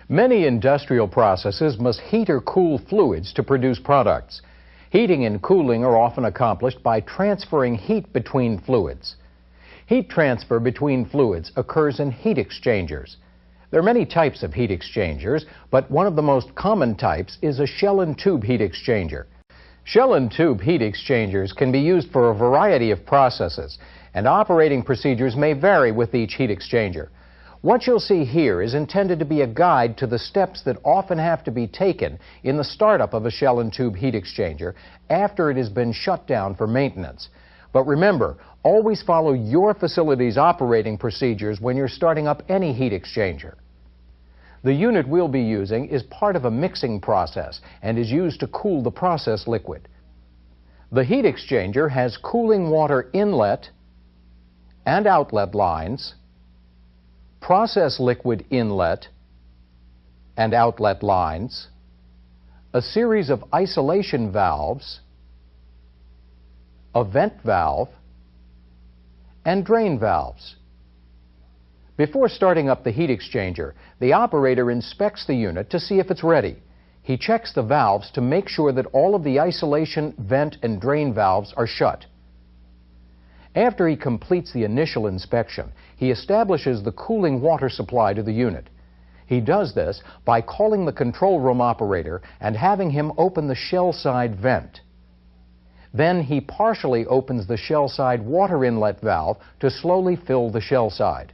Many industrial processes must heat or cool fluids to produce products. Heating and cooling are often accomplished by transferring heat between fluids. Heat transfer between fluids occurs in heat exchangers. There are many types of heat exchangers, but one of the most common types is a shell and tube heat exchanger. Shell and tube heat exchangers can be used for a variety of processes, and operating procedures may vary with each heat exchanger. What you'll see here is intended to be a guide to the steps that often have to be taken in the startup of a shell and tube heat exchanger after it has been shut down for maintenance. But remember, always follow your facility's operating procedures when you're starting up any heat exchanger. The unit we'll be using is part of a mixing process and is used to cool the process liquid. The heat exchanger has cooling water inlet and outlet lines, process liquid inlet and outlet lines, a series of isolation valves, a vent valve, and drain valves. Before starting up the heat exchanger, the operator inspects the unit to see if it's ready. He checks the valves to make sure that all of the isolation, vent, and drain valves are shut. After he completes the initial inspection, he establishes the cooling water supply to the unit. He does this by calling the control room operator and having him open the shell side vent. Then he partially opens the shell side water inlet valve to slowly fill the shell side.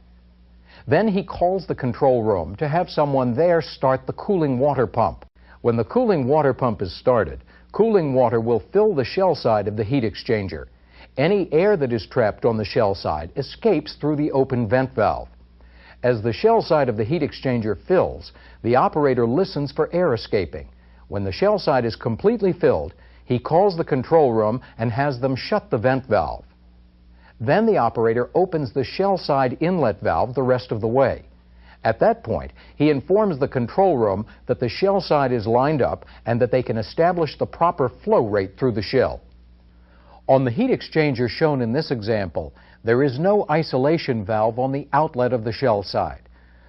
Then he calls the control room to have someone there start the cooling water pump. When the cooling water pump is started, cooling water will fill the shell side of the heat exchanger. Any air that is trapped on the shell side escapes through the open vent valve. As the shell side of the heat exchanger fills, the operator listens for air escaping. When the shell side is completely filled, he calls the control room and has them shut the vent valve. Then the operator opens the shell side inlet valve the rest of the way. At that point, he informs the control room that the shell side is lined up and that they can establish the proper flow rate through the shell. On the heat exchanger shown in this example, there is no isolation valve on the outlet of the shell side.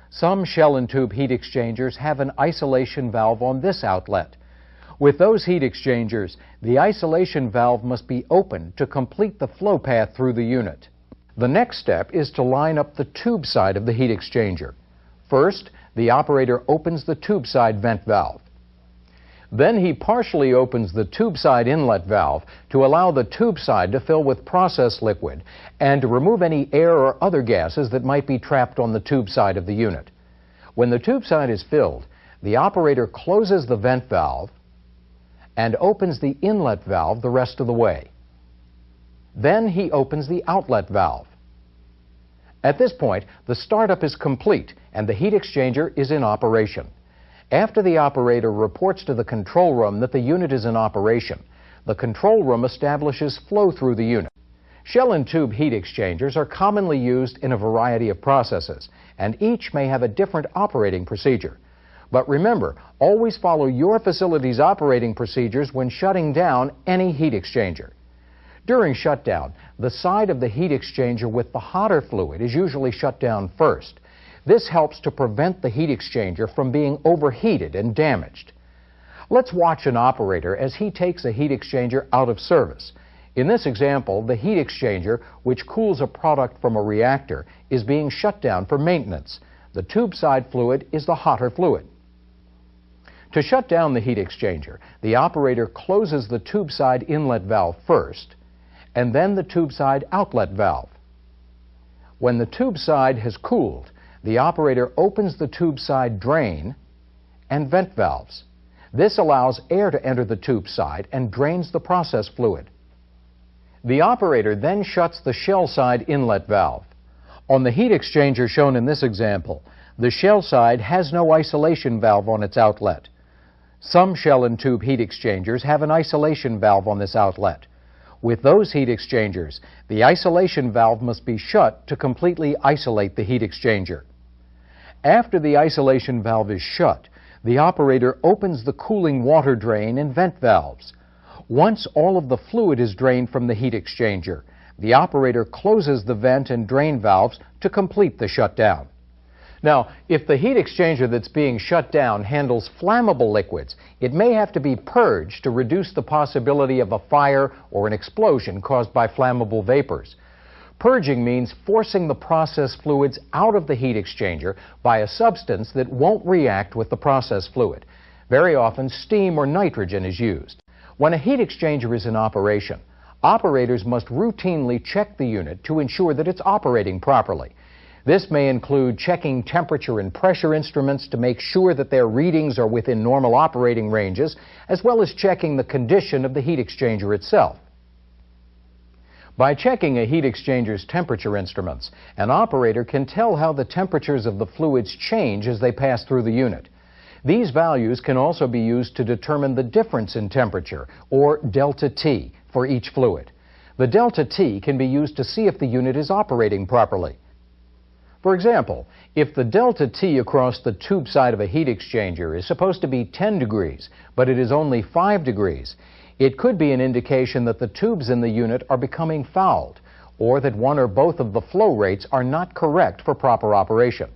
Some shell and tube heat exchangers have an isolation valve on this outlet. With those heat exchangers, the isolation valve must be opened to complete the flow path through the unit. The next step is to line up the tube side of the heat exchanger. First, the operator opens the tube side vent valve. Then he partially opens the tube side inlet valve to allow the tube side to fill with process liquid and to remove any air or other gases that might be trapped on the tube side of the unit. When the tube side is filled, the operator closes the vent valve and opens the inlet valve the rest of the way. Then he opens the outlet valve. At this point, the startup is complete and the heat exchanger is in operation. After the operator reports to the control room that the unit is in operation, the control room establishes flow through the unit. Shell and tube heat exchangers are commonly used in a variety of processes, and each may have a different operating procedure. But remember, always follow your facility's operating procedures when shutting down any heat exchanger. During shutdown, the side of the heat exchanger with the hotter fluid is usually shut down first. This helps to prevent the heat exchanger from being overheated and damaged. Let's watch an operator as he takes a heat exchanger out of service. In this example, the heat exchanger, which cools a product from a reactor, is being shut down for maintenance. The tube side fluid is the hotter fluid. To shut down the heat exchanger, the operator closes the tube side inlet valve first, and then the tube side outlet valve. When the tube side has cooled, the operator opens the tube side drain and vent valves. This allows air to enter the tube side and drains the process fluid. The operator then shuts the shell side inlet valve. On the heat exchanger shown in this example, the shell side has no isolation valve on its outlet. Some shell and tube heat exchangers have an isolation valve on this outlet. With those heat exchangers, the isolation valve must be shut to completely isolate the heat exchanger. After the isolation valve is shut, the operator opens the cooling water drain and vent valves. Once all of the fluid is drained from the heat exchanger, the operator closes the vent and drain valves to complete the shutdown. Now, if the heat exchanger that's being shut down handles flammable liquids, it may have to be purged to reduce the possibility of a fire or an explosion caused by flammable vapors. Purging means forcing the process fluids out of the heat exchanger by a substance that won't react with the process fluid. Very often, steam or nitrogen is used. When a heat exchanger is in operation, operators must routinely check the unit to ensure that it's operating properly. This may include checking temperature and pressure instruments to make sure that their readings are within normal operating ranges, as well as checking the condition of the heat exchanger itself. By checking a heat exchanger's temperature instruments, an operator can tell how the temperatures of the fluids change as they pass through the unit. These values can also be used to determine the difference in temperature, or delta T, for each fluid. The delta T can be used to see if the unit is operating properly. For example, if the delta T across the tube side of a heat exchanger is supposed to be 10 degrees, but it is only 5 degrees, it could be an indication that the tubes in the unit are becoming fouled, or that one or both of the flow rates are not correct for proper operation.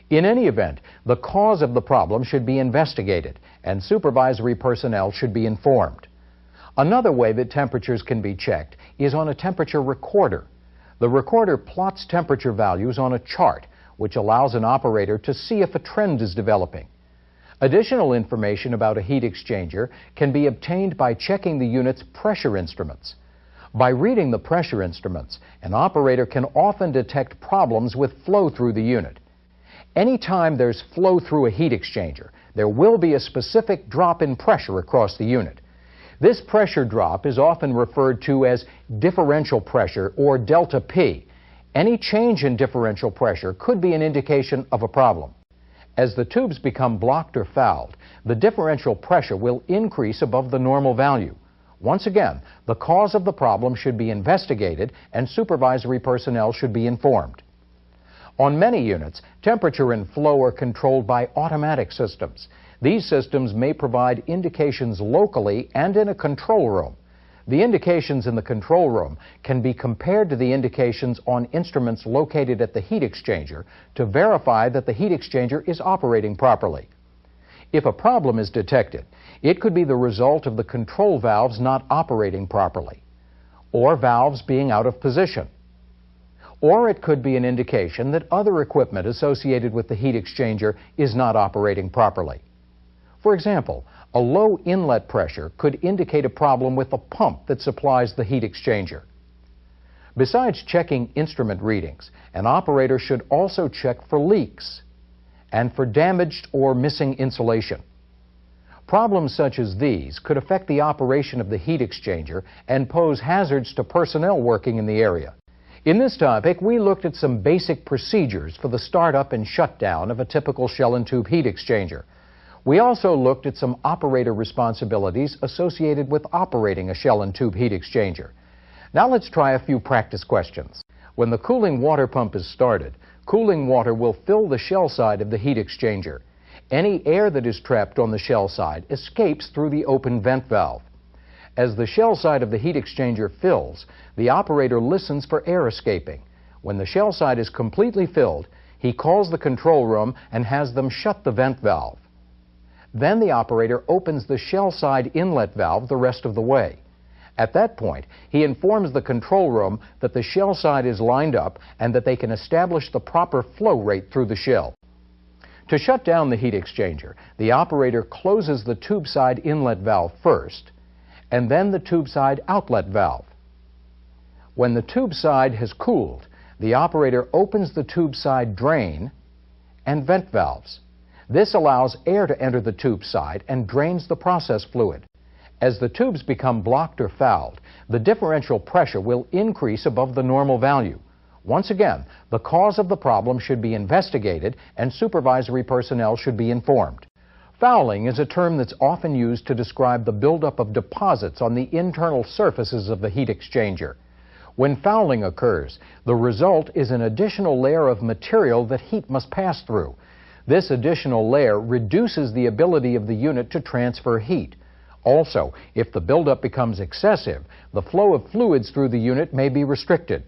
In any event, the cause of the problem should be investigated, and supervisory personnel should be informed. Another way that temperatures can be checked is on a temperature recorder. The recorder plots temperature values on a chart, which allows an operator to see if a trend is developing. Additional information about a heat exchanger can be obtained by checking the unit's pressure instruments. By reading the pressure instruments, an operator can often detect problems with flow through the unit. Anytime there's flow through a heat exchanger, there will be a specific drop in pressure across the unit. This pressure drop is often referred to as differential pressure, or delta P. Any change in differential pressure could be an indication of a problem. As the tubes become blocked or fouled, the differential pressure will increase above the normal value. Once again, the cause of the problem should be investigated and supervisory personnel should be informed. On many units, temperature and flow are controlled by automatic systems. These systems may provide indications locally and in a control room. The indications in the control room can be compared to the indications on instruments located at the heat exchanger to verify that the heat exchanger is operating properly. If a problem is detected, it could be the result of the control valves not operating properly, or valves being out of position. Or it could be an indication that other equipment associated with the heat exchanger is not operating properly. For example, a low inlet pressure could indicate a problem with the pump that supplies the heat exchanger. Besides checking instrument readings, an operator should also check for leaks and for damaged or missing insulation. Problems such as these could affect the operation of the heat exchanger and pose hazards to personnel working in the area. In this topic, we looked at some basic procedures for the startup and shutdown of a typical shell and tube heat exchanger. We also looked at some operator responsibilities associated with operating a shell and tube heat exchanger. Now let's try a few practice questions. When the cooling water pump is started, cooling water will fill the shell side of the heat exchanger. Any air that is trapped on the shell side escapes through the open vent valve. As the shell side of the heat exchanger fills, the operator listens for air escaping. When the shell side is completely filled, he calls the control room and has them shut the vent valve. Then the operator opens the shell side inlet valve the rest of the way. At that point, he informs the control room that the shell side is lined up and that they can establish the proper flow rate through the shell. To shut down the heat exchanger, the operator closes the tube side inlet valve first, and then the tube side outlet valve. When the tube side has cooled, the operator opens the tube side drain and vent valves. This allows air to enter the tube side and drains the process fluid. As the tubes become blocked or fouled, the differential pressure will increase above the normal value. Once again, the cause of the problem should be investigated and supervisory personnel should be informed. Fouling is a term that's often used to describe the buildup of deposits on the internal surfaces of the heat exchanger. When fouling occurs, the result is an additional layer of material that heat must pass through. This additional layer reduces the ability of the unit to transfer heat. Also, if the buildup becomes excessive, the flow of fluids through the unit may be restricted.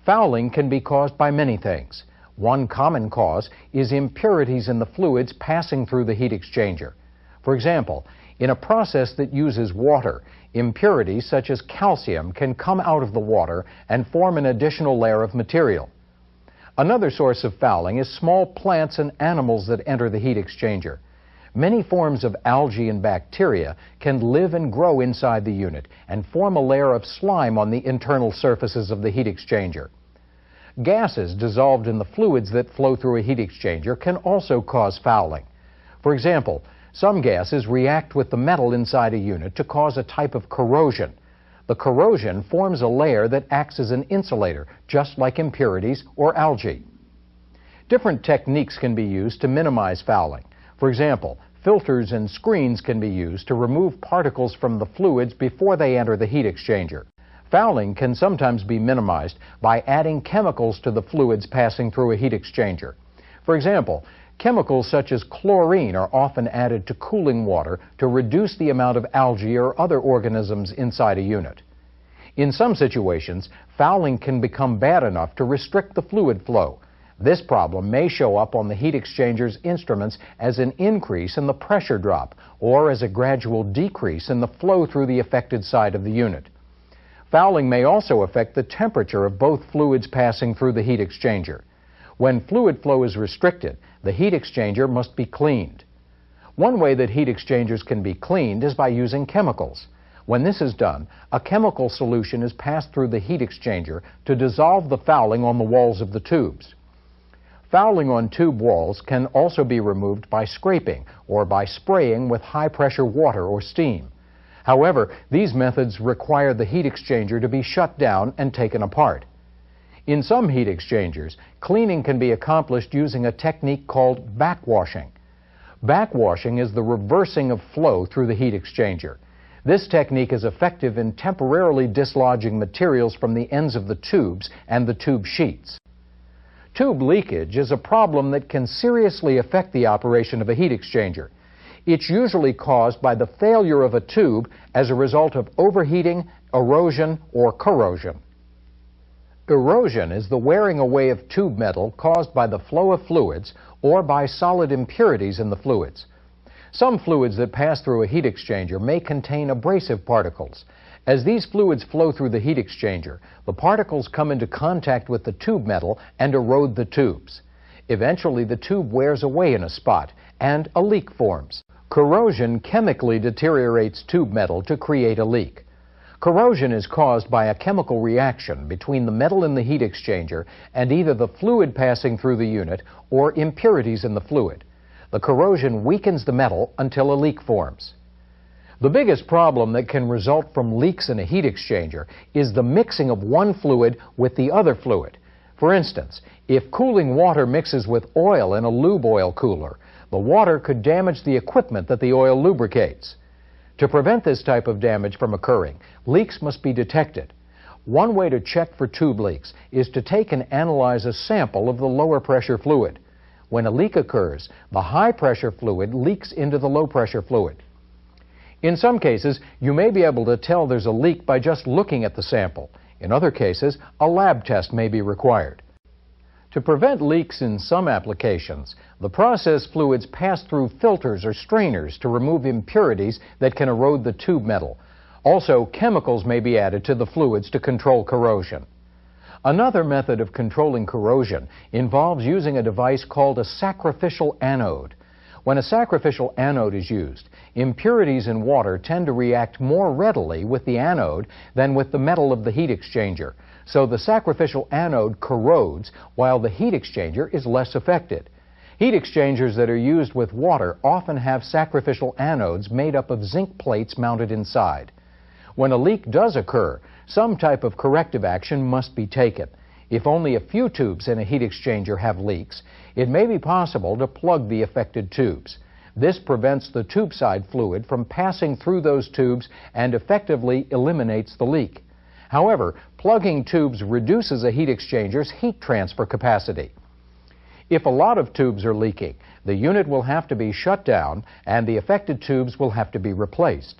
Fouling can be caused by many things. One common cause is impurities in the fluids passing through the heat exchanger. For example, in a process that uses water, impurities such as calcium can come out of the water and form an additional layer of material. Another source of fouling is small plants and animals that enter the heat exchanger. Many forms of algae and bacteria can live and grow inside the unit and form a layer of slime on the internal surfaces of the heat exchanger. Gases dissolved in the fluids that flow through a heat exchanger can also cause fouling. For example, some gases react with the metal inside a unit to cause a type of corrosion. The corrosion forms a layer that acts as an insulator, just like impurities or algae. Different techniques can be used to minimize fouling. For example, filters and screens can be used to remove particles from the fluids before they enter the heat exchanger. Fouling can sometimes be minimized by adding chemicals to the fluids passing through a heat exchanger. For example, chemicals such as chlorine are often added to cooling water to reduce the amount of algae or other organisms inside a unit. In some situations, fouling can become bad enough to restrict the fluid flow. This problem may show up on the heat exchanger's instruments as an increase in the pressure drop or as a gradual decrease in the flow through the affected side of the unit. Fouling may also affect the temperature of both fluids passing through the heat exchanger. When fluid flow is restricted, the heat exchanger must be cleaned. One way that heat exchangers can be cleaned is by using chemicals. When this is done, a chemical solution is passed through the heat exchanger to dissolve the fouling on the walls of the tubes. Fouling on tube walls can also be removed by scraping or by spraying with high-pressure water or steam. However, these methods require the heat exchanger to be shut down and taken apart. In some heat exchangers, cleaning can be accomplished using a technique called backwashing. Backwashing is the reversing of flow through the heat exchanger. This technique is effective in temporarily dislodging materials from the ends of the tubes and the tube sheets. Tube leakage is a problem that can seriously affect the operation of a heat exchanger. It's usually caused by the failure of a tube as a result of overheating, erosion, or corrosion. Erosion is the wearing away of tube metal caused by the flow of fluids or by solid impurities in the fluids. Some fluids that pass through a heat exchanger may contain abrasive particles. As these fluids flow through the heat exchanger, the particles come into contact with the tube metal and erode the tubes. Eventually, the tube wears away in a spot and a leak forms. Corrosion chemically deteriorates tube metal to create a leak. Corrosion is caused by a chemical reaction between the metal in the heat exchanger and either the fluid passing through the unit or impurities in the fluid. The corrosion weakens the metal until a leak forms. The biggest problem that can result from leaks in a heat exchanger is the mixing of one fluid with the other fluid. For instance, if cooling water mixes with oil in a lube oil cooler, the water could damage the equipment that the oil lubricates. To prevent this type of damage from occurring, leaks must be detected. One way to check for tube leaks is to take and analyze a sample of the lower pressure fluid. When a leak occurs, the high pressure fluid leaks into the low pressure fluid. In some cases, you may be able to tell there's a leak by just looking at the sample. In other cases, a lab test may be required. To prevent leaks in some applications, the process fluids pass through filters or strainers to remove impurities that can erode the tube metal. Also, chemicals may be added to the fluids to control corrosion. Another method of controlling corrosion involves using a device called a sacrificial anode. When a sacrificial anode is used, impurities in water tend to react more readily with the anode than with the metal of the heat exchanger. So the sacrificial anode corrodes while the heat exchanger is less affected. Heat exchangers that are used with water often have sacrificial anodes made up of zinc plates mounted inside. When a leak does occur, some type of corrective action must be taken. If only a few tubes in a heat exchanger have leaks, it may be possible to plug the affected tubes. This prevents the tube side fluid from passing through those tubes and effectively eliminates the leak. However, plugging tubes reduces a heat exchanger's heat transfer capacity. If a lot of tubes are leaking, the unit will have to be shut down and the affected tubes will have to be replaced.